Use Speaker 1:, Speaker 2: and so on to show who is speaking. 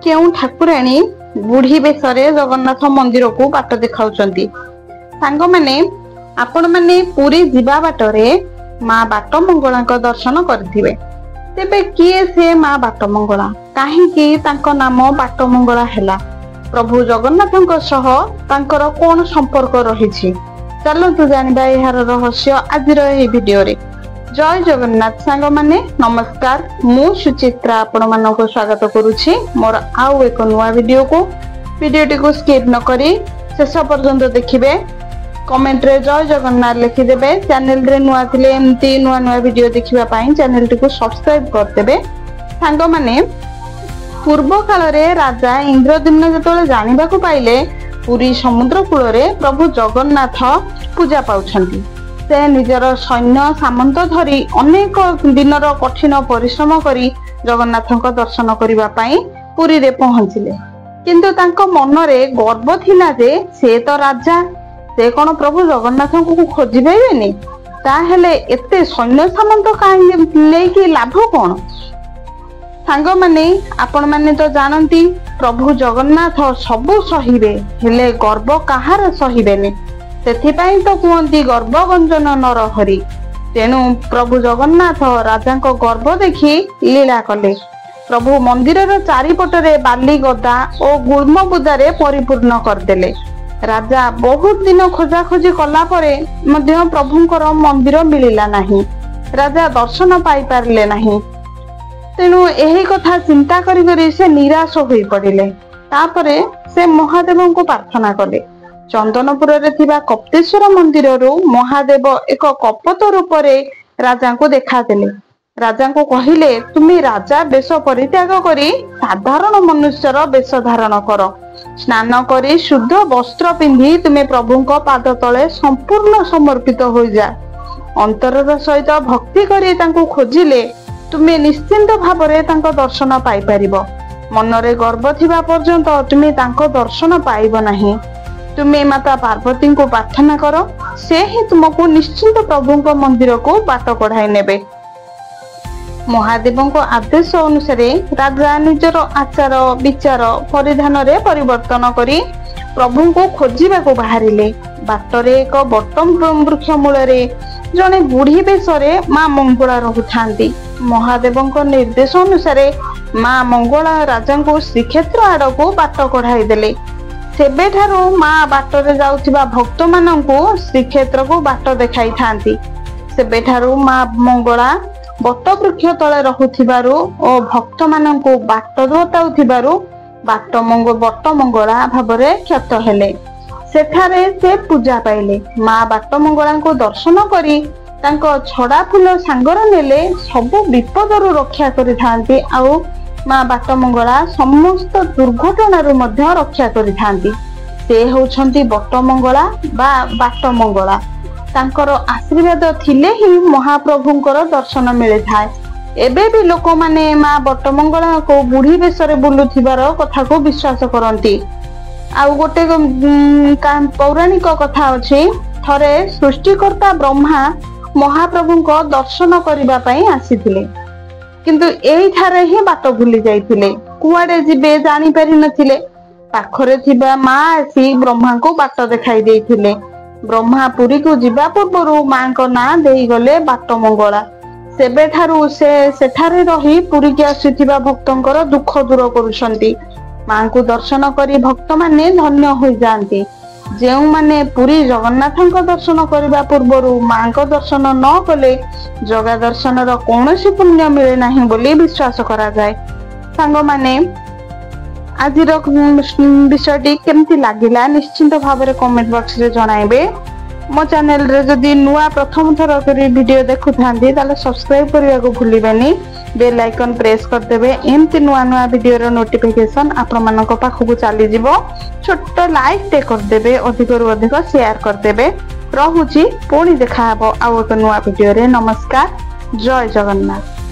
Speaker 1: केउ ठाकुराणी बुढ़ी बेशरे जगन्नाथ मंदिर को बाट देखाउछंती। सांग माने आपण माने पुरी जीवा बाटरे माँ बाट मंगला दर्शन करथिबे। तेबे किए से माँ बाट मंगला काहेकि तांको नाम बाट मंगला हैला प्रभु जगन्नाथଙ୍କ सह तांकर कोन संपर्क रहिछि चलतु जानिबा एहार रहस्य आजिर एही वीडियो रे। जय जगन्नाथ सांग माने नमस्कार मु सुचित्रा आपण मानको स्वागत करूछि मोर आउ एक नुवा वीडियो को। वीडियोटी को स्किप न करी शेष पर्यंत देखिबे। कमेंट रे जय जगन्नाथ लिखि देबे। चैनल रे नुवा थिले एम्ति नुवा नुवा वीडियो देखिबा पई चैनल टी को सब्सक्राइब कर देबे। सांग माने पूर्व काल रे राजा इंद्रद्युम्न जतले जानिबा को पाइले पुरी समुद्र कूल रे प्रभु जगन्नाथ पूजा पाउछंती। से निजर सैन्य सामंत धरी अनेक दिनर कठिन परिश्रम करी जगन्नाथଙ୍କ दर्शन करिबा पई पुरी रे पहुंचिले। किंतु तांको मन रे गर्व थिला जे से तो राजा से कोन प्रभु जगन्नाथଙ୍କୁ खोजि पाइबेनी ताहेले एते सैन्य सामंत काहे लेकी लाभ कोन। सांग माने आपण माने तो जानती प्रभु जगन्नाथ सबु सहिबे हेले गर्व कहार सहिबेनी सेथिपाई तो कहती गर्व गंजन नरहरी। तेणु प्रभु जगन्नाथ राजा गर्व देखि लीला कले। प्रभु मंदिर चारिपटरे बाली गदा और गुल्म बुदारे परिपूर्ण करदेले। राजा बहुत दिन खोजा खोजी कला परे मध्य प्रभुंकर मंदिर मिलिला नाही। राजा दर्शन पाई पारले नाही। तेणु एही कथा चिंता करी करी से निराश होई पड़िले। तापरे से महादेव को प्रार्थना कले। चंदनपुर रे थिबा कप्तेश्वर मंदिर रु महादेव एक कपत रूप रे राजा को देखा देले। राजा को कहिले तुमी राजा वेश परित्याग करी साधारण मनुष्यर वेश धारण कर। स्नान करी शुद्ध वस्त्र पिंधि तुमे प्रभु को पाद तले संपूर्ण समर्पित हो जा। अंतरर सहित भक्ति करी तांको खोजिले तुमे निश्चिंत भावरे तांको दर्शन पाई परिबो। मनरे गर्व थिबा पर्यंत तुमे तांको दर्शन पाइबो नाही। तुमे माता पार्वती को प्रार्थना करो से ही तुमको निश्चिंत प्रभु को मंदिर को बाट कढ़ाई नेबे। महादेव को आदेश अनुसार राजा निजर आचार विचार परिधान रे परिवर्तन करी प्रभु को खोजिबा को बाहरिले। बाटरे एक बटम वृक्ष मूल रे जने बुढ़ी बेशरे माँ मंगला रहुथांती। महादेव निर्देश अनुसार माँ मंगला राजा को श्रीक्षेत्र आड़ को बाट कढ़ाई देले। सेबे ठारू माँ बाटरे जाउथिबा भक्त माननकु श्रीक्षेत्र को बाट देखाई थांती। सेबे ठारू माँ मंगला बट वृक्ष तले रहुथिबारु ओ भक्त माननकु बाट बताउथिबारु बट मंगला भाबरे ख्यात हेले। सेठारे से पूजा पाइले। माँ बाट मंगला को दर्शन करी तांको छड़ा फूल सांगर नेले सबु विपदरु रक्षा करि थांती। आउ माँ बाट मंगला समस्त दुर्घटना मध्य रक्षा करि थांती। से होउछंती बट मंगला बा बाट मंगला। तांकर आशीर्वाद थिले ही महाप्रभुंकर दर्शन मिले थाए। एबे भी लोक माने माँ बट मंगला को बुढ़ी बेशरे बुलुथिबार कथा को विश्वास करंती। आउ गोटे पौराणिक कथा अछि। थरे सृष्टिकर्ता ब्रह्मा महाप्रभुंको दर्शन करिबा पई आसीथिले। किंतु एही थारे ही बाट भूली जाइथिले। कुआडे जिबे जानि पारि नथिले। पाखरे थिबा माँ आसी ब्रह्मा को बाट देखाई देइथिले। ब्रह्मा पुरी को जिबा पूर्वरु माँ को ना देई गले बाट मंगला। सेबे ठारू से सेठारे रही पुरी के आसीथिबा भक्तंकर दुख दूर करूछंती। माँ को दर्शन करी भक्त माने धन्य होई जांती। जेउ माने पुरी जगन्नाथଙ୍କ दर्शन करिबा पूर्वरु माँ को दर्शन न कले जगा दर्शन रो कोनोसी पुण्य मिले नाही बोली विश्वास करा जाय। सांग माने आजिर विषयटी केमती लागिला निश्चिंत भावरे कमेंट बॉक्स रे जणाइबे। मो चैनल रे जदी नुआ प्रथम थर करी वीडियो देखु थांदी ताले सब्सक्राइब करिया को भूलिबेनी। बेल आइकन प्रेस कर देबे। एमती नुआ नुआ वीडियो रो नोटिफिकेशन आपण मानको पाखु चली जिवो। छोट लाइक ते कर देबे। अधिक रु अधिक शेयर कर देबे। रहुची पुणी देखा हबो आउ एक नुआ वीडियो रे। नमस्कार जय जगन्नाथ।